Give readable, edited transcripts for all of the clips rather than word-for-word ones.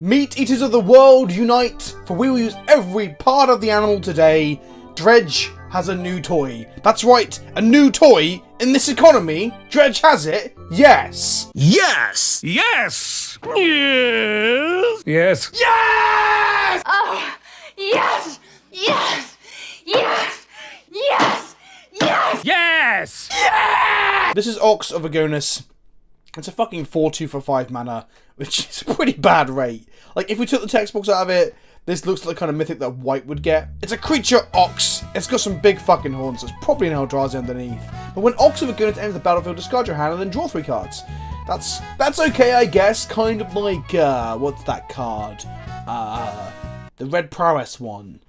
Meat eaters of the world, unite, for we will use every part of the animal today. Dredge has a new toy. That's right, a new toy in this economy. Dredge has it. Yes. Yes! Yes! Yes! Yes! Yes! Oh, yes! Yes! Yes! Yes! Yes! Yes! This is Ox of Agonas. It's a fucking 4/2 for 5 mana, which is a pretty bad rate. Like, if we took the text box out of it, this looks like the kind of mythic that white would get. It's a creature Ox. It's got some big fucking horns. There's probably an Eldrazi underneath. But when Ox of Agonas enters the battlefield, discard your hand and then draw 3 cards. That's okay, I guess. Kind of like, what's that card? The red prowess one.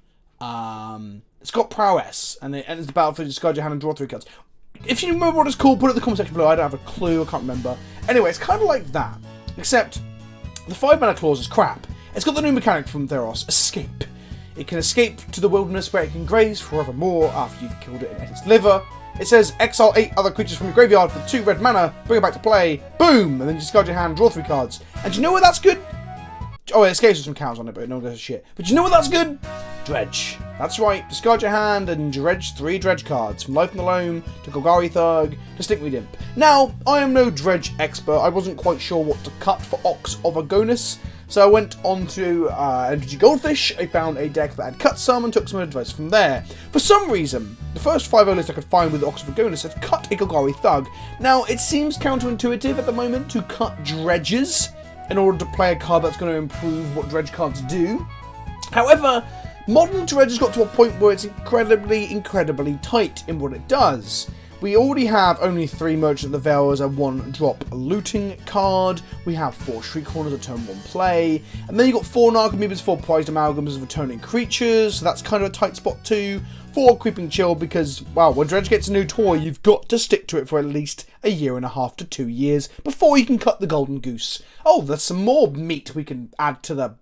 It's got prowess, and it enters the battlefield, discard your hand and draw 3 cards. If you remember what it's called, put it in the comment section below. I don't have a clue, I can't remember. Anyway, it's kind of like that, except the 5 mana clause is crap. It's got the new mechanic from Theros, Escape. It can escape to the wilderness where it can graze forevermore after you've killed it and ate its liver. It says, exile 8 other creatures from your graveyard for 2 red mana, bring it back to play, boom, and then you discard your hand, draw 3 cards. And do you know where that's good? Oh, it escapes with some cows on it, but no one gives a shit. But do you know what that's good? Dredge. That's right, discard your hand and dredge 3 dredge cards, from Life in the Loam to Golgari Thug to Stinkweed Imp. Now, I am no dredge expert. I wasn't quite sure what to cut for Ox of Agonas, so I went on to MTG Goldfish. I found a deck that had cut some and took some advice from there. For some reason, the first 5 list I could find with Ox of Agonas had cut a Golgari Thug. Now, it seems counterintuitive at the moment to cut dredges in order to play a card that's going to improve what dredge cards do. However, Modern Dredge has got to a point where it's incredibly tight in what it does. We already have only 3 Merchant of the Veil as a 1-drop looting card. We have 4 Shriek Corners at turn 1 play. And then you've got 4 Narcomoebas, 4 Prized Amalgams of returning creatures. So that's kind of a tight spot too. 4 Creeping Chill because, well, when Dredge gets a new toy, you've got to stick to it for at least 1.5 to 2 years before you can cut the Golden Goose. Oh, there's some more meat we can add to the...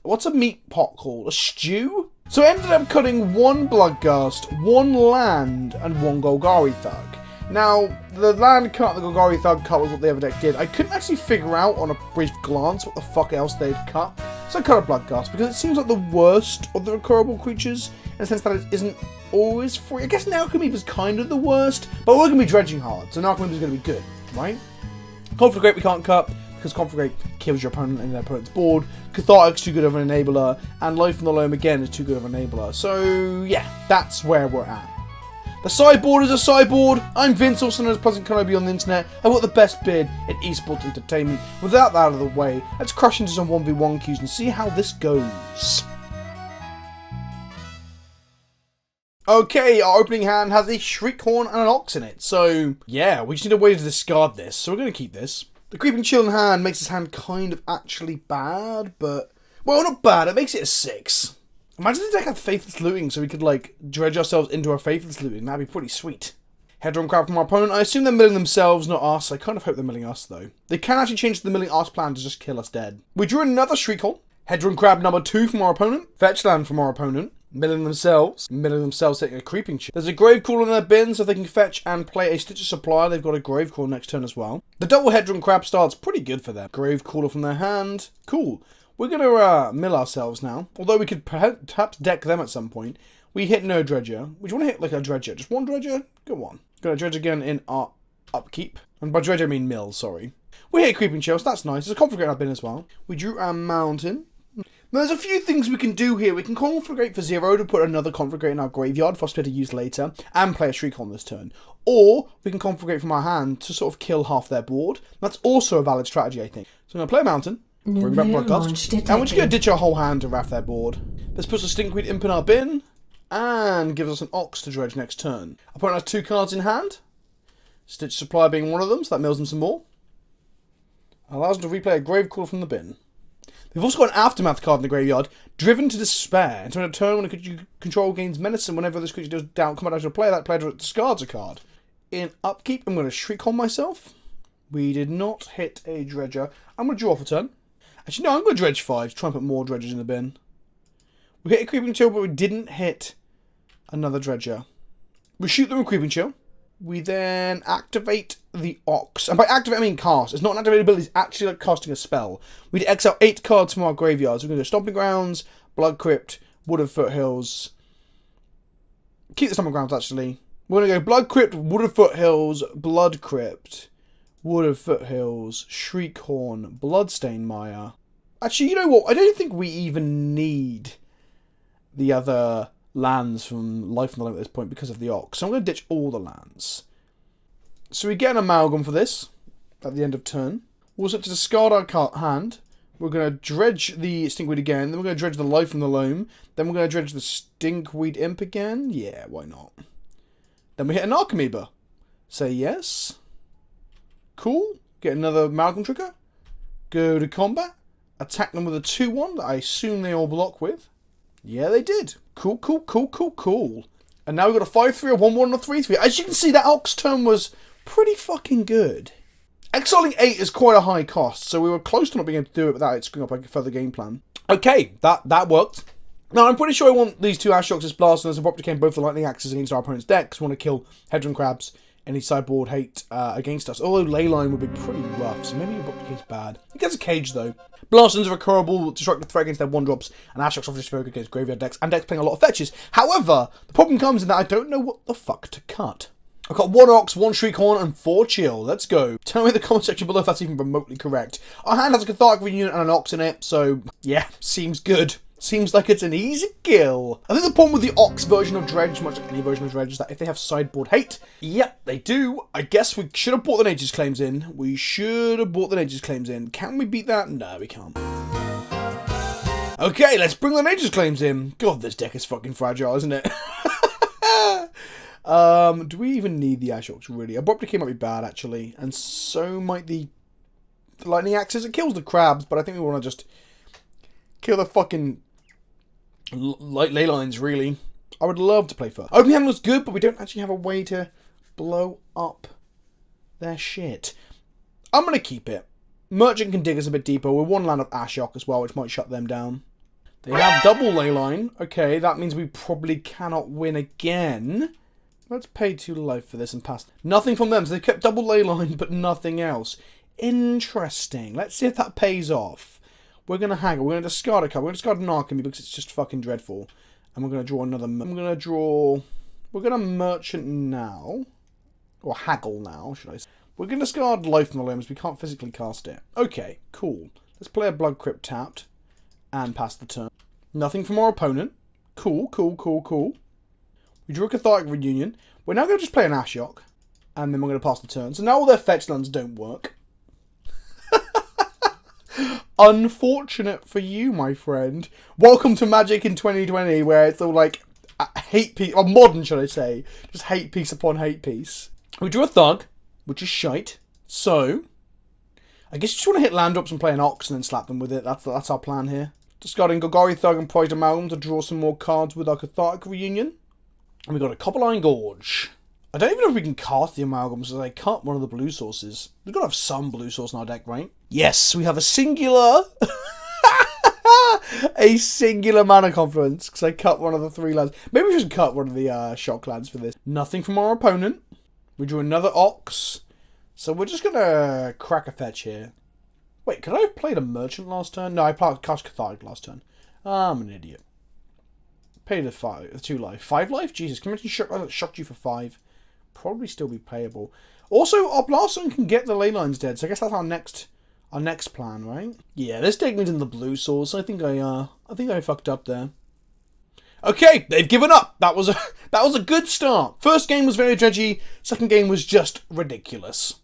What's a meat pot called? A stew? So I ended up cutting 1 Bloodghast, 1 land, and 1 Golgari Thug. Now, the land cut and the Golgari Thug cut was what the other deck did. I couldn't actually figure out on a brief glance what the fuck else they'd cut. So I cut a Bloodghast because it seems like the worst of the recurable creatures, in the sense that it isn't always free. I guess Narcomoeba is kind of the worst, but we're going to be dredging hard, so Narcomoeba is going to be good, right? Conflagrate we can't cut, because Conflagrate kills your opponent and their opponent's board. Cathartic's too good of an enabler, and Life in the Loam again is too good of an enabler. So yeah, that's where we're at. The sideboard is a sideboard. I'm Vince, also known as PleasantKenobi on the internet. I've got the best bid in esports entertainment. Without that out of the way, let's crush into some 1v1 queues and see how this goes. Okay, our opening hand has a Shriekhorn and an Ox in it. So yeah, we just need a way to discard this. So we're going to keep this. The Creeping Chill in hand makes this hand kind of actually bad, but... Well, not bad, it makes it a 6. Imagine the deck had Faithless Looting so we could, like, dredge ourselves into our Faithless Looting. That'd be pretty sweet. Hedron Crab from our opponent. I assume they're milling themselves, not us. I kind of hope they're milling us, though. They can actually change the milling us plan to just kill us dead. We drew another Shriekhorn. Hedron Crab number 2 from our opponent. Fetch land from our opponent. Milling themselves, taking a Creeping Chill. There's a Gravecrawler in their bin, so if they can fetch and play a Stitcher Supply, they've got a Gravecrawler next turn as well. The double Hedron Crab starts pretty good for them. Gravecrawler from their hand. Cool. We're going to mill ourselves now, although we could perhaps deck them at some point. We hit no Dredger. Would you want to hit like a Dredger? Just 1 Dredger? Go on. Got a Dredge again in our upkeep. And by Dredger I mean mill, sorry. We hit Creeping Chill, so that's nice. There's a Conflagrate in our bin as well. We drew our Mountain. Now, there's a few things we can do here. We can Conflagrate for 0 to put another Conflagrate in our graveyard for us to use later, and play a Shriek on this turn. Or, we can Conflagrate from our hand to sort of kill half their board. That's also a valid strategy, I think. So I'm going to play a Mountain, bring back Bloodghast, and we're just going to ditch our whole hand to raff their board. This puts a Stinkweed Imp in our bin, and gives us an Ox to dredge next turn. Opponent has 2 cards in hand, Stitch Supply being one of them, so that mills them some more. Allows them to replay a Gravecrawler from the bin. They've also got an Aftermath card in the graveyard, Driven to Despair. Until a turn when a creature you control gains menace, and whenever this creature does combat down to a player, that player discards a card. In upkeep, I'm going to Shriek on myself. We did not hit a Dredger. I'm going to draw for turn. Actually, no, I'm going to dredge 5 to try and put more Dredgers in the bin. We hit a Creeping Chill, but we didn't hit another Dredger. We shoot them with Creeping Chill. We then activate the Ox. And by activate, I mean cast. It's not an activated ability, it's actually like casting a spell. We'd exile 8 cards from our graveyards. We're going to do Stomping Grounds, Blood Crypt, Wooded Foothills. Keep the Stomping Grounds, actually. We're going to go Blood Crypt, Wooded Foothills, Blood Crypt, Wooded Foothills, Shriekhorn, Bloodstained Mire. Actually, you know what? I don't think we even need the other lands from Life in the Loam at this point because of the Ox. So I'm going to ditch all the lands. So we get an Amalgam for this at the end of turn. We're also to discard our hand. We're going to dredge the Stinkweed again. Then we're going to dredge the Life from the Loam. Then we're going to dredge the Stinkweed Imp again. Yeah, why not? Then we hit an Archimeber. Say yes. Cool. Get another Amalgam trigger. Go to combat. Attack them with a 2-1 that I assume they all block with. Yeah, they did. Cool, cool, cool, cool, cool. And now we've got a 5-3, a 1-1, and a 3-3. As you can see, that Ox turn was pretty fucking good. Exiling 8 is quite a high cost, so we were close to not being able to do it without it screwing up a further game plan. Okay, that worked. Now, I'm pretty sure I want these 2 Ashocks as blasters and Abrupt Decay both the lightning axes against our opponent's deck, because we want to kill Hedron Crabs, any sideboard hate against us. Although Leyline would be pretty rough, so maybe Abrupt Decay's bad. It gets a cage, though. Blastons are a curable, destructive threat against their 1-drops, and Ashocks obviously focus against graveyard decks, and decks playing a lot of fetches. However, the problem comes in that I don't know what the fuck to cut. I've got 1 Ox, 1 Shriekhorn, and 4 Chill. Let's go. Tell me in the comment section below if that's even remotely correct. Our hand has a Cathartic Reunion and an Ox in it, so yeah, seems good. Seems like it's an easy kill. I think the problem with the Ox version of Dredge, much like any version of Dredge, is that if they have sideboard hate, yep, they do. I guess we should have brought the Nature's Claims in. We should have brought the Nature's Claims in. Can we beat that? No, we can't. Okay, let's bring the Nature's Claims in. God, this deck is fucking fragile, isn't it? Do we even need the Ashocks, really? Abrupt Decay might be bad, actually. And so might the Lightning Axes. It kills the crabs, but I think we want to just kill the fucking ley lines, really. I would love to play first. Open hand looks good, but we don't actually have a way to blow up their shit. I'm going to keep it. Merchant can dig us a bit deeper. We're 1 land of Ashok as well, which might shut them down. They have double Leyline. Okay, that means we probably cannot win again. Let's pay 2 life for this and pass. Nothing from them, so they kept double Leyline, but nothing else. Interesting. Let's see if that pays off. We're going to haggle. We're going to discard a card. We're going to discard an Alchemy because it's just fucking dreadful. And we're going to draw another... I'm going to draw... We're going to Merchant now. Or haggle now, should I say. We're going to discard Life from the Loam, we can't physically cast it. Okay, cool. Let's play a Blood Crypt tapped. And pass the turn. Nothing from our opponent. Cool, cool, cool, cool. We drew a Cathartic Reunion. We're now going to just play an Ashok. And then we're going to pass the turn. So now all their fetch lands don't work. Unfortunate for you, my friend. Welcome to Magic in 2020, where it's all like hate piece, or modern, should I say. Just hate piece upon hate piece. We drew a Thug, which is shite. So, I guess you just want to hit land drops and play an Ox and then slap them with it. That's our plan here. Discarding Golgari Thug and Prized Amalgam to draw some more cards with our Cathartic Reunion. And we got a Copperline Gorge. I don't even know if we can cast the Amalgams, so I cut one of the blue sources. We've got to have some blue source in our deck, right? Yes, we have a singular... a singular mana confluence, because I cut one of the 3 lands. Maybe we should cut one of the shock lands for this. Nothing from our opponent. We drew another Ox. So we're just going to crack a fetch here. Wait, could I have played a Merchant last turn? No, I cast Cathartic last turn. I'm an idiot. Paid a 2 life. 5 life? Jesus, can you imagine shocked you for 5? Probably still be playable. Also, our Blaststone can get the Leylines dead, so I guess that's our next plan, right? Yeah, this deck needs in the blue source. I think I fucked up there. Okay, they've given up. That was a good start. First game was very dredgy. Second game was just ridiculous.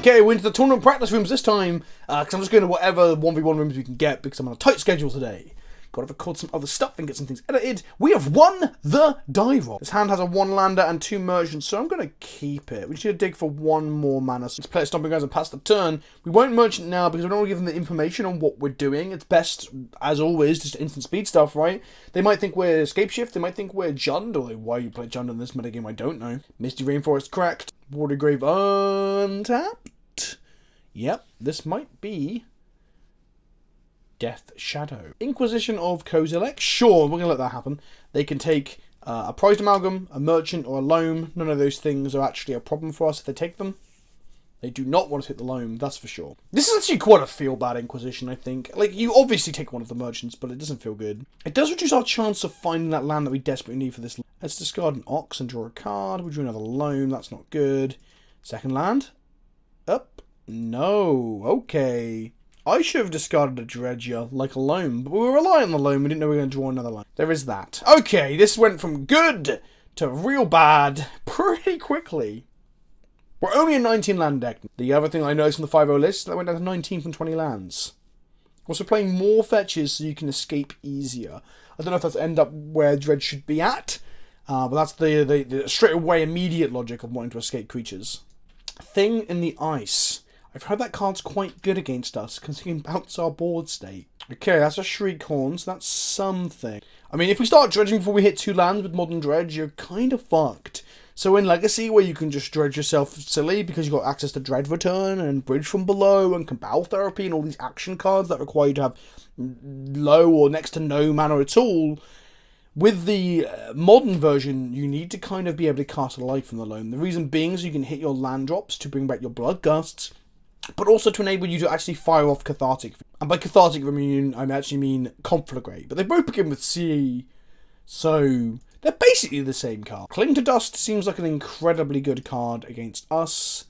Okay, we're into the tournament practice rooms this time, because I'm just going to whatever 1v1 rooms we can get, because I'm on a tight schedule today. Got to record some other stuff and get some things edited. We have won the die roll. This hand has a 1-lander and 2 merchants, so I'm going to keep it. We just need to dig for 1 more mana. So let's play a Stomping Grounds and pass the turn. We won't merchant now because we don't want to give them the information on what we're doing. It's best, as always, just instant speed stuff, right? They might think we're Escape Shift. They might think we're Jund, or why you play Jund in this metagame, I don't know. Misty Rainforest cracked. Watergrave untapped. Yep, this might be Death Shadow. Inquisition of Kozilek. Sure, we're going to let that happen. They can take A prized amalgam, a merchant, or a loam. None of those things are actually a problem for us if they take them. They do not want to hit the loam, that's for sure. This is actually quite a feel-bad Inquisition, I think. Like, you obviously take one of the merchants, but it doesn't feel good. It does reduce our chance of finding that land that we desperately need for this. Let's discard an ox and draw a card. We drew another loam, that's not good. Second land. Up. No. Okay. I should have discarded a dredger, like a loam, but we were relying on the loam, we didn't know we were going to draw another loam. There is that. Okay, this went from good to real bad pretty quickly. We're only a 19 land deck. The other thing I noticed from the 5-0 list, that went down to 19 from 20 lands. Also playing more fetches so you can escape easier. I don't know if that's end up where Dredge should be at, but that's the straight away immediate logic of wanting to escape creatures. Thing in the Ice. I've heard that card's quite good against us, because it can bounce our board state. Okay, that's a Shriekhorn, so that's something. I mean, if we start dredging before we hit 2 lands with Modern Dredge, you're kind of fucked. So in Legacy, where you can just dredge yourself silly because you've got access to Dread Return and Bridge from Below and Cabal Therapy and all these action cards that require you to have low or next to no mana at all, with the modern version, you need to kind of be able to cast a life from the loam. The reason being is you can hit your land drops to bring back your Blood Gusts, but also to enable you to actually fire off Cathartic. And by Cathartic, I actually mean Conflagrate. But they both begin with C, so they're basically the same card. Cling to Dust seems like an incredibly good card against us.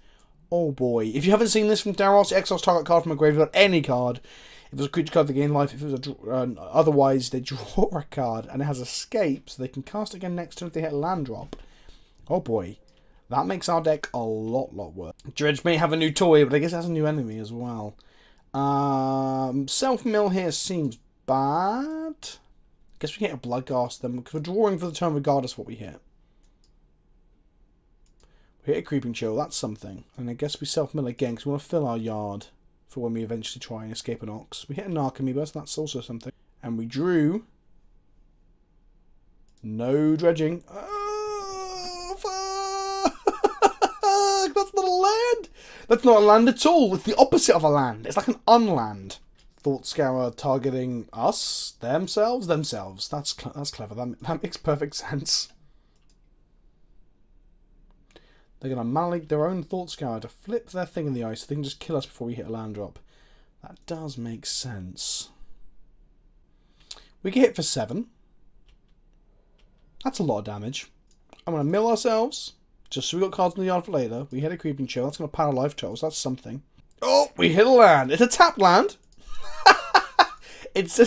Oh boy. If you haven't seen this from Theros, exiles target card from a graveyard, any card. If it was a creature card, they gain life. If it was otherwise, they draw a card, and it has Escape, so they can cast again next turn if they hit a land drop. Oh boy. That makes our deck a lot worse. Dredge may have a new toy, but I guess it has a new enemy as well. Self-mill here seems bad. Guess we can hit a Bloodghast then, because we're drawing for the turn regardless of what we hit. We hit a Creeping Chill, that's something. And I guess we self-mill again, because we want to fill our yard for when we eventually try and escape an Ox. We hit a Narcomoeba, so that's also something. And we drew... no dredging. Oh, fuck! That's not a land! That's not a land at all. It's the opposite of a land. It's like an unland. Thought Scour targeting us, themselves. That's clever. That makes perfect sense. They're gonna malik their own Thought Scour to flip their thing in the ice so they can just kill us before we hit a land drop. That does make sense. We get hit for 7. That's a lot of damage. I'm gonna mill ourselves, just so we got cards in the yard for later. We hit a Creeping Chill. That's gonna power life totals. That's something. Oh, we hit a land. It's a tap land. It's a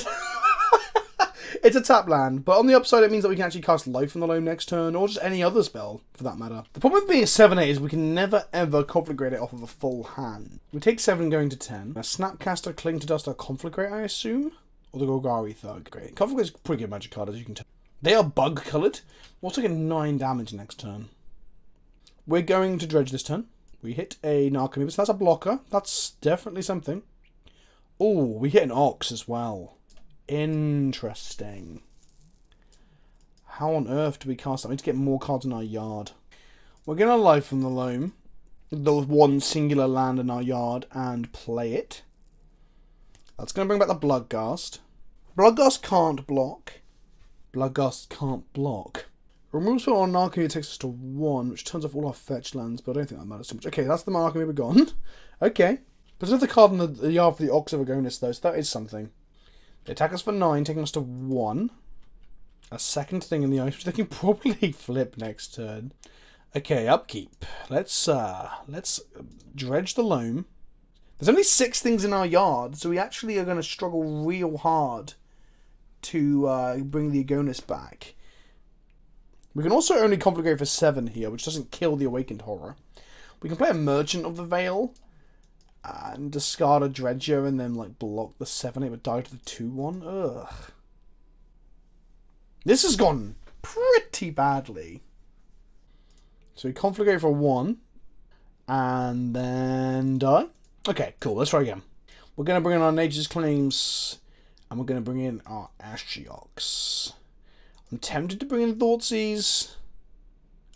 it's a tap land, but on the upside it means that we can actually cast life from the loam next turn, or just any other spell for that matter. The problem with being a 7/8 is we can never ever Conflagrate it off of a full hand. We take 7 going to 10. A Snapcaster, Cling to Dust, or Conflagrate, I assume? Or the Golgari Thug. Great. Conflagrate's a pretty good magic card, as you can tell. They are bug coloured. We'll take 9 damage next turn. We're going to dredge this turn. We hit a Narcomoeba, so that's a blocker. That's definitely something. Oh, we hit an Ox as well. Interesting. How on earth do we cast that? We need to get more cards in our yard. We're going to life from the loam, the one singular land in our yard, and play it. That's going to bring back the Bloodghast. Bloodghast can't block. Bloodghast can't block. Removal spell on Narcomoeba takes us to 1, which turns off all our fetch lands, but I don't think that matters too much. Okay, that's the Narcomoeba gone. Okay. There's another card in the yard for the Ox of Agonas, though, so that is something. They attack us for 9, taking us to 1. A second thing in the ice, which they can probably flip next turn. Okay, upkeep. Let's dredge the loam. There's only 6 things in our yard, so we actually are going to struggle real hard to bring the Agonas back. We can also only Conflagrate for 7 here, which doesn't kill the Awakened Horror. We can play a Merchant of the Veil and discard a Dredger and then like block the 7/8 but die to the 2/1. Ugh. This has gone pretty badly. So we Conflagrate for 1 and then die. Okay, cool. Let's try again. We're going to bring in our Nature's Claims and we're going to bring in our Ashiok. I'm tempted to bring in Thoughtseize.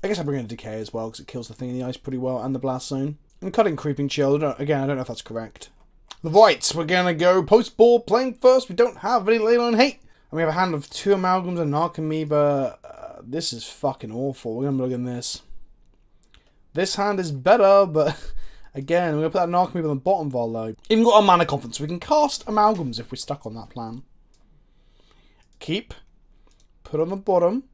I guess I'll bring in a Decay as well because it kills the thing in the ice pretty well and the Blast Zone. I'm cutting Creeping Chill. Again, I don't know if that's correct. The Rights. We're going to go post-board playing first. We don't have any Leyline Hate. And we have a hand of 2 Amalgams, a Narcomoeba, This is fucking awful. We're gonna look at this. This hand is better, but again, we're gonna put that Narcomoeba on the bottom of our load. Even got a mana confidence, so we can cast amalgams if we're stuck on that plan. Keep. Put on the bottom.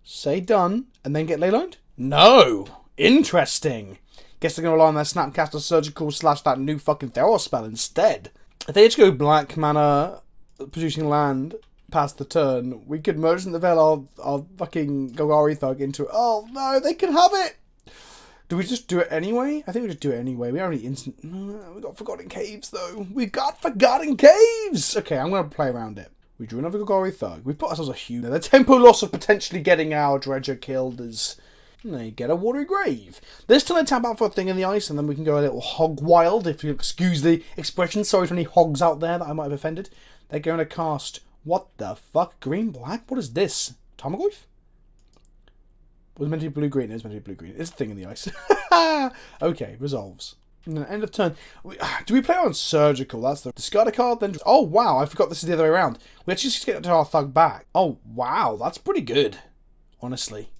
Say done, and then get leylined? No! Interesting. Guess they're gonna rely on their Snapcaster Surgical / that new fucking Theros spell instead. If they just go black mana producing land past the turn, we could merge in the veil our fucking Golgari Thug into it. Oh no, they can have it! Do we just do it anyway? I think we just do it anyway. We already instant. We got Forgotten Caves though. We got Forgotten Caves! Okay, I'm gonna play around it. We drew another Golgari Thug. We've put ourselves a huge... The tempo loss of potentially getting our Dredger killed is... They get a Watery Grave. This time I tap out for a thing in the ice, and then we can go a little hog wild, if you excuse the expression. Sorry to any hogs out there that I might have offended. They're going to cast... What the fuck? Green-black? What is this? Tarmogoyf? Was it meant to be blue-green? It is meant to be blue-green. It's a thing in the ice. Okay, resolves. And then end of turn. Do we play on Surgical? That's the discard a card, then... Oh, wow, I forgot this is the other way around. We actually just get our Thug back. Oh, wow, that's pretty good. Honestly.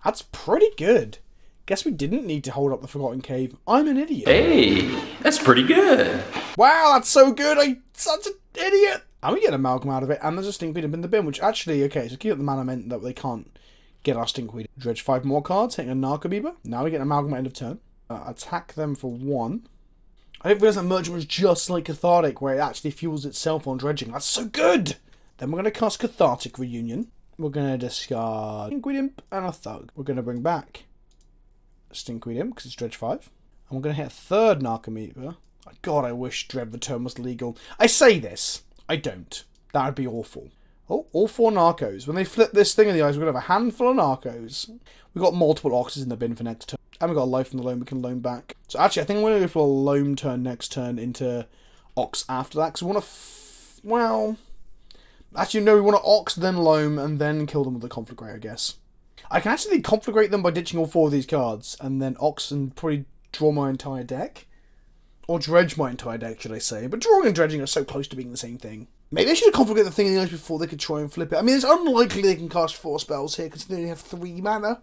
That's pretty good. Guess we didn't need to hold up the Forgotten Cave. I'm an idiot. Hey, that's pretty good. Wow, that's so good. I'm such an idiot. And we get an Amalgam out of it, and there's a Stinkweed in the bin, which actually, okay, so keep up the mana meant that they can't get our Stinkweed. Dredge 5 more cards, hitting a Narcomoeba. Now we get an Amalgam at end of turn. Attack them for 1. I didn't realise that Merchant was just like Cathartic, where it actually fuels itself on dredging. That's so good! Then we're going to cast Cathartic Reunion. We're going to discard Stinkweed Imp and a Thug. We're going to bring back Stinkweed Imp, because it's Dredge 5. And we're going to hit a third Narcomoeba. God, I wish Dread Return was legal. I say this. I don't. That would be awful. Oh, all 4 Narcos. When they flip this thing in the eyes, we're going to have a handful of Narcos. We've got multiple Oxes in the bin for next turn. And we've got a life from the loam we can loan back. So actually, I think I'm going to go for a loam turn next turn into Ox after that. Because we want to... well... Actually, no, we want to Ox, then loam, and then kill them with the Conflagrate, I guess. I can actually Conflagrate them by ditching all 4 of these cards. And then Ox and probably draw my entire deck. Or dredge my entire deck, should I say. But drawing and dredging are so close to being the same thing. Maybe I should have Conflagrate the thing in the eyes before they could try and flip it. I mean, it's unlikely they can cast 4 spells here, because they only have 3 mana.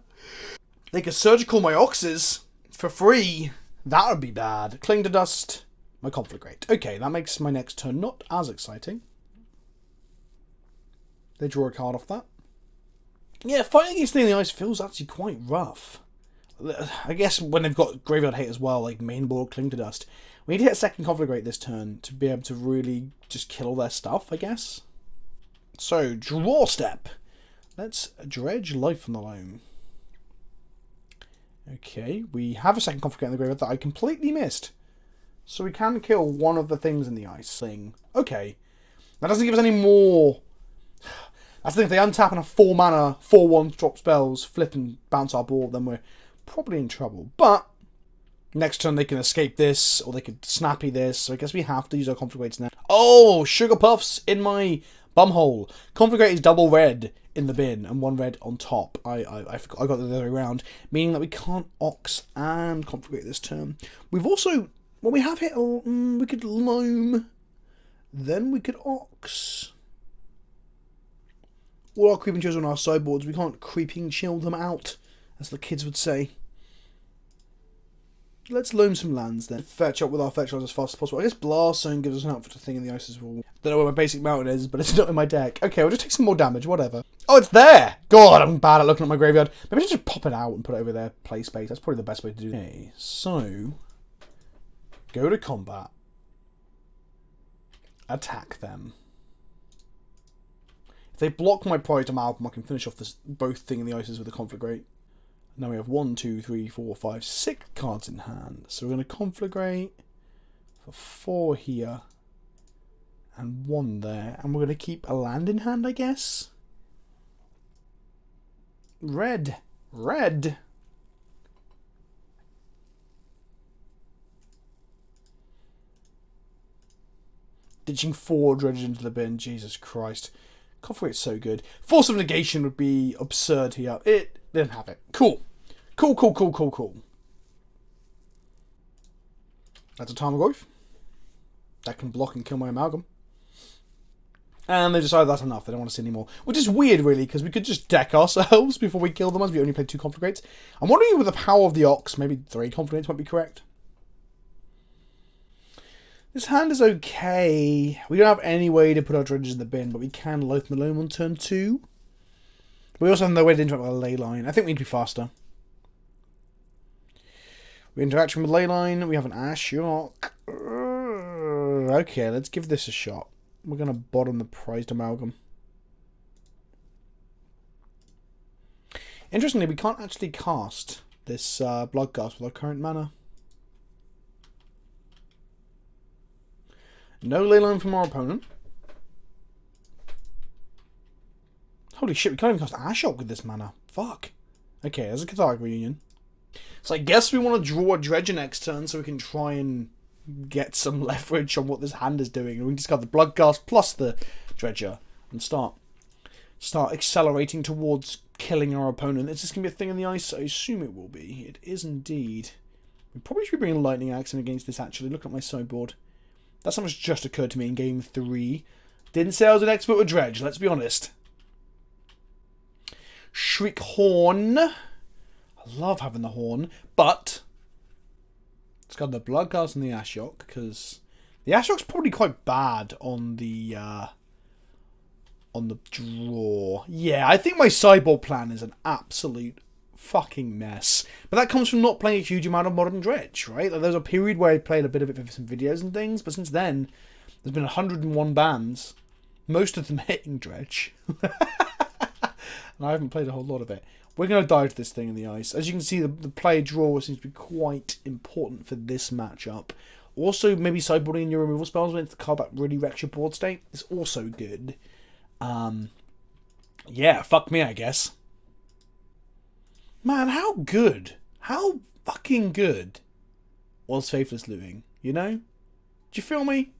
They could Surgical my Oxes for free. That would be bad. Cling to Dust, my Conflagrate. Okay, that makes my next turn not as exciting. They draw a card off that. Yeah, fighting against thing in the ice feels actually quite rough. I guess when they've got Graveyard Hate as well, like main board, Cling to Dust. We need to hit a second Conflagrate this turn to be able to really just kill all their stuff, I guess. So, draw step. Let's dredge life from the loam. Okay, we have a second Conflagrate in the graveyard that I completely missed. So we can kill one of the things in the ice thing. Okay. That doesn't give us any more... That's the thing, if they untap and have 4 mana, 4/1 drop spells, flip and bounce our board, then we're probably in trouble. But, next turn they can escape this, or they could snappy this, so I guess we have to use our Conflagrates now. Oh, Sugar Puffs in my bumhole. Conflagrate is double red in the bin, and 1 red on top. I got the other way around, meaning that we can't Ox and Conflagrate this turn. We've also, well, we have hit, we could loam, then we could Ox. All our creeping chills on our sideboards, we can't creeping chill them out, as the kids would say. Let's loam some lands then. Fetch up with our fetch lands as fast as possible. I guess Blast Zone gives us an outfit thing in the ice as well. Don't know where my basic mountain is, but it's not in my deck. Okay, we'll just take some more damage, whatever. Oh, it's there! God, I'm bad at looking at my graveyard. Maybe I should just pop it out and put it over their play space. That's probably the best way to do it. Okay, so... go to combat. Attack them. If they block my Pride Amalgam, I can finish off this both thing in the ices with a Conflagrate. Now we have 1, 2, 3, 4, 5, 6 cards in hand. So we're going to Conflagrate for 4 here and 1 there. And we're going to keep a land in hand, I guess. Red. Red. Ditching 4 dredges into the bin. Jesus Christ. Conflagrate's so good. Force of Negation would be absurd here. It didn't have it. Cool. Cool, cool, cool, cool, cool. That's a Tarmogoyf. That can block and kill my Amalgam. And they decided that's enough, they don't want to see any more. Which is weird, really, because we could just deck ourselves before we kill them, as we only played 2 Conflagrates. I'm wondering with the power of the Ox, maybe 3 Conflagrates might be correct. This hand is okay. We don't have any way to put our dredges in the bin, but we can Loath Malone on turn 2. We also have no way to interact with a ley line. I think we need to be faster. We're interacting with Leyline. We have an Ashiok. Okay, let's give this a shot. We're going to bottom the Prized Amalgam. Interestingly, we can't actually cast this Bloodghast with our current mana. No Leyline from our opponent. Holy shit, we can't even cast Ashiok with this mana. Fuck. Okay, there's a Cathartic Reunion. So I guess we want to draw a Dredger next turn so we can try and get some leverage on what this hand is doing. And we can discard the Bloodghast plus the Dredger and start accelerating towards killing our opponent. Is this going to be a thing in the ice? I assume it will be. It is indeed. We probably should be bringing Lightning Axe in against this, actually. Look at my sideboard. That's something that's just occurred to me in game 3. Didn't say I was an expert with Dredge, let's be honest. Shriek Horn. I love having the Horn, but it's got the Bloodghast and the Ashiok, because the Ashiok's probably quite bad on the draw. Yeah, I think my sideboard plan is an absolute fucking mess. But that comes from not playing a huge amount of Modern Dredge, right? Like, there's a period where I played a bit of it for some videos and things, but since then, there's been 101 bans, most of them hitting Dredge. And I haven't played a whole lot of it. We're going to dive this thing in the ice. As you can see, the play draw seems to be quite important for this matchup. Also, maybe sideboarding in your removal spells when the card that really wrecks your board state is also good. Yeah, fuck me, I guess. Man, how good? How fucking good was Faithless Looting, you know? Do you feel me?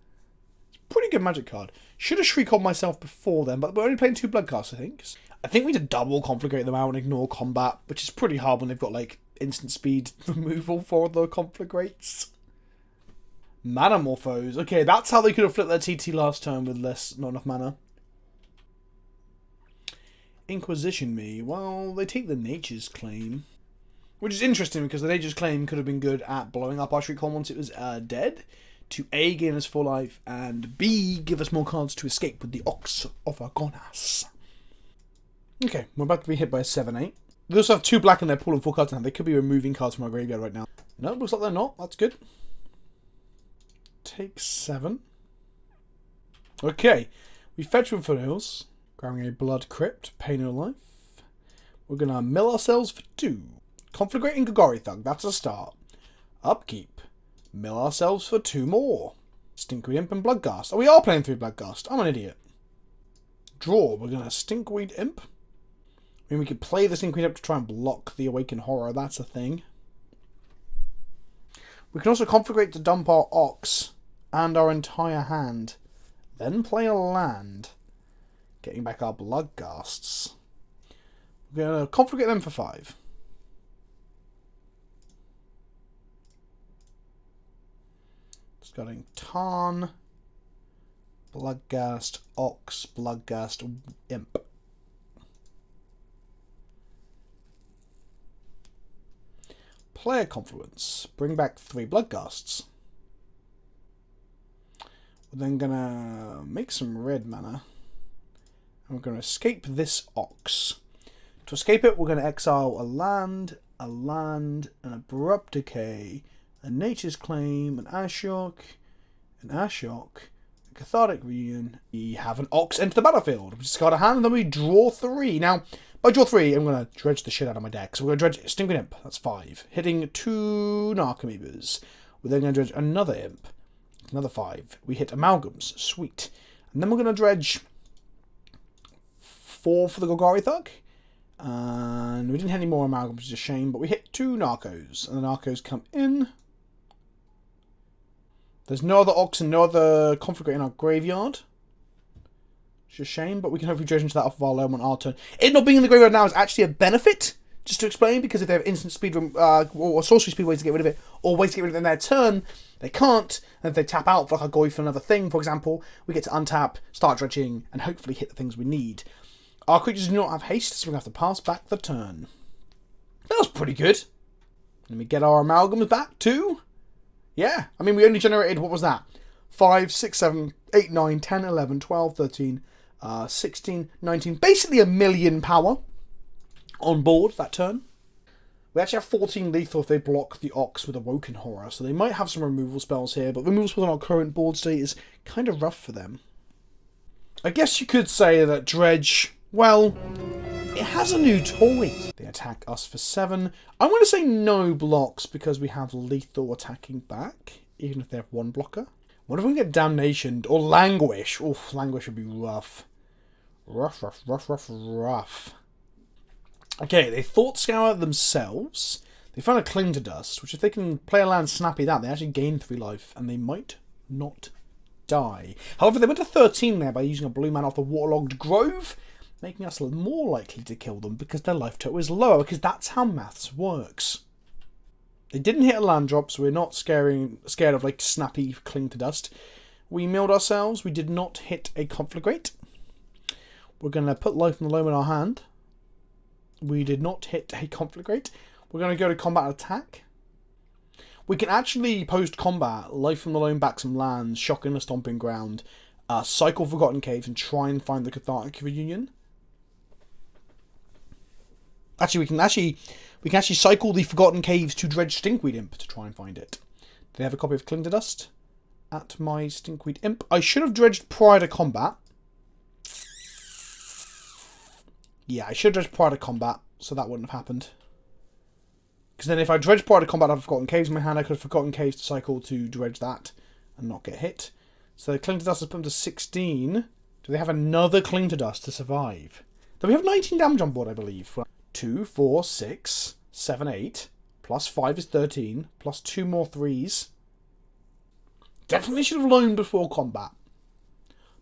It's a pretty good Magic card. Should have Shriek on myself before then, but we're only playing 2 Bloodcasts, I think. I think we need to double Conflagrate them out and ignore combat, which is pretty hard when they've got, like, instant speed removal for the Conflagrates. Manamorphose. Okay, that's how they could have flipped their TT last turn with not enough mana. Inquisition me. Well, they take the Nature's Claim. Which is interesting because the Nature's Claim could have been good at blowing up our Shriek Horn once it was dead. To A, gain us 4 life, and B, give us more cards to escape with the Ox of Agonas. Okay, we're about to be hit by a 7-8. They also have 2 black in their pool and 4 cards in hand. They could be removing cards from our graveyard right now. No, looks like they're not. That's good. Take 7. Okay, we fetch with Theros. Grabbing a Blood Crypt, pay no life. We're going to mill ourselves for 2. Conflagrating Golgari Thug, that's a start. Upkeep. Mill ourselves for 2 more. Stinkweed Imp and Bloodghast. Oh, we are playing 3 Bloodghast. I'm an idiot. Draw. We're going to Stinkweed Imp. I mean, we could play the Stinkweed Imp to try and block the Awakened Horror. That's a thing. We can also conflagrate to dump our Ox and our entire hand. Then play a land. Getting back our Bloodghasts. We're going to conflagrate them for 5. Discarding Tarn, Bloodghast, Ox, Bloodghast, Imp. Player Confluence. Bring back 3 Bloodghasts. We're then going to make some red mana. And we're going to escape this Ox. To escape it, we're going to exile a land, an Abrupt Decay, a Nature's Claim, an Ashiok, a Cathartic Reunion. We have an Ox enter the battlefield. We discard a hand, and then we draw 3. Now, by draw 3, I'm going to dredge the shit out of my deck. So we're going to dredge Stinkweed Imp. That's 5. Hitting 2 Narcomoebas. We're then going to dredge another Imp. Another 5. We hit Amalgams. Sweet. And then we're going to dredge 4 for the Golgari Thug. And we didn't hit any more Amalgams, which is a shame. But we hit 2 Narcos. And the Narcos come in. There's no other Ox and no other Conflagrate in our graveyard. Which is a shame, but we can hopefully dredge into that off of our loam on our turn. It not being in the graveyard now is actually a benefit just to explain, because if they have instant speed or sorcery speed ways to get rid of it, or ways to get rid of it in their turn, they can't. And if they tap out for like a Goy for another thing, for example, we get to untap, start dredging, and hopefully hit the things we need. Our creatures do not have haste, so we have to pass back the turn. That was pretty good. Let me get our amalgams back too. Yeah, I mean, we only generated, what was that? 5, 6, 7, 8, 9, 10, 11, 12, 13, 16, 19. Basically a million power on board that turn. We actually have 14 lethal if they block the Ox with Awoken Horror, so they might have some removal spells here, but removal spells on our current board state is kind of rough for them. I guess you could say that Dredge, well, it has a new toy. They attack us for 7. I'm going to say no blocks because we have lethal attacking back, even if they have 1 blocker. What if we get Damnation or Languish? Oh, Languish would be rough. Rough, rough, rough, rough, rough. Okay, they Thought Scour themselves. They found a Cling to Dust, which if they can play a land snappy that, they actually gain 3 life, and they might not die. However, they went to 13 there by using a blue mana off the Waterlogged Grove, making us more likely to kill them because their life total is lower, because that's how maths works. They didn't hit a land drop, so we're not scared of like snappy Cling to Dust. We milled ourselves. We did not hit a Conflagrate. We're going to put Life from the Loam in our hand. We did not hit a Conflagrate. We're going to go to combat attack. We can actually, post-combat, Life from the Loam back some lands, Shock in the Stomping Ground, cycle Forgotten Caves, and try and find the Cathartic Reunion. Actually, we can actually cycle the Forgotten Caves to Dredge Stinkweed Imp to try and find it. Do they have a copy of Cling to Dust? At my Stinkweed Imp. I should have dredged prior to combat. Yeah, I should have dredged prior to combat, so that wouldn't have happened. Because then if I dredged prior to combat, I'd have Forgotten Caves in my hand. I could have Forgotten Caves to cycle to dredge that and not get hit. So Cling to Dust has put them to 16. Do they have another Cling to Dust to survive? Then we have 19 damage on board, I believe. 2, 4, 6, 7, 8. Plus 5 is 13. Plus 2 more 3s. Definitely should have loaned before combat.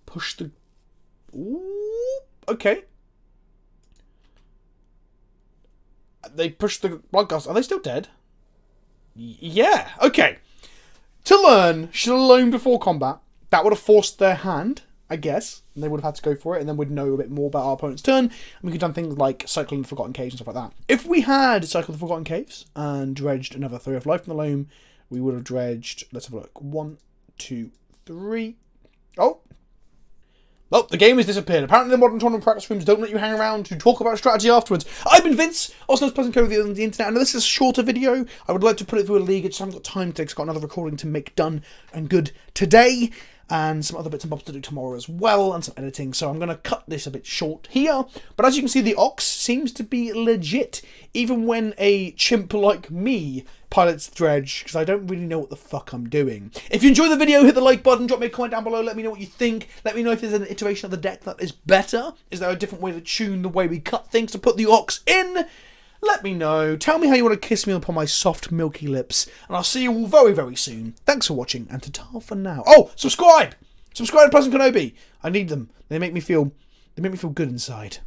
Push the... Ooh, okay. They pushed the Bloodgust. Are they still dead? Yeah, okay. To learn, should have loaned before combat. That would have forced their hand, I guess. And they would have had to go for it, and then we'd know a bit more about our opponent's turn. And we could have done things like cycling the Forgotten Caves and stuff like that. If we had cycled the Forgotten Caves and dredged another 3 of Life from the Loam, we would have dredged... Let's have a look. 1, 2, 3... Oh! Well, the game has disappeared. Apparently the modern tournament practice rooms don't let you hang around to talk about strategy afterwards. I've been Vince, also known as PleasantKenobi on the internet. I know this is a shorter video. I would like to put it through a league. I just haven't got time today because I've got another recording to make done and good today. And some other bits and bobs to do tomorrow as well, and some editing, so I'm going to cut this a bit short here. But as you can see, the Ox seems to be legit, even when a chimp like me pilots Dredge, because I don't really know what the fuck I'm doing. If you enjoyed the video, hit the like button, drop me a comment down below, let me know what you think. Let me know if there's an iteration of the deck that is better. Is there a different way to tune the way we cut things to put the Ox in? Let me know. Tell me how you want to kiss me upon my soft, milky lips. And I'll see you all very, very soon. Thanks for watching, and ta-ta for now. Oh, subscribe! Subscribe to PleasantKenobi. I need them. They make me feel good inside.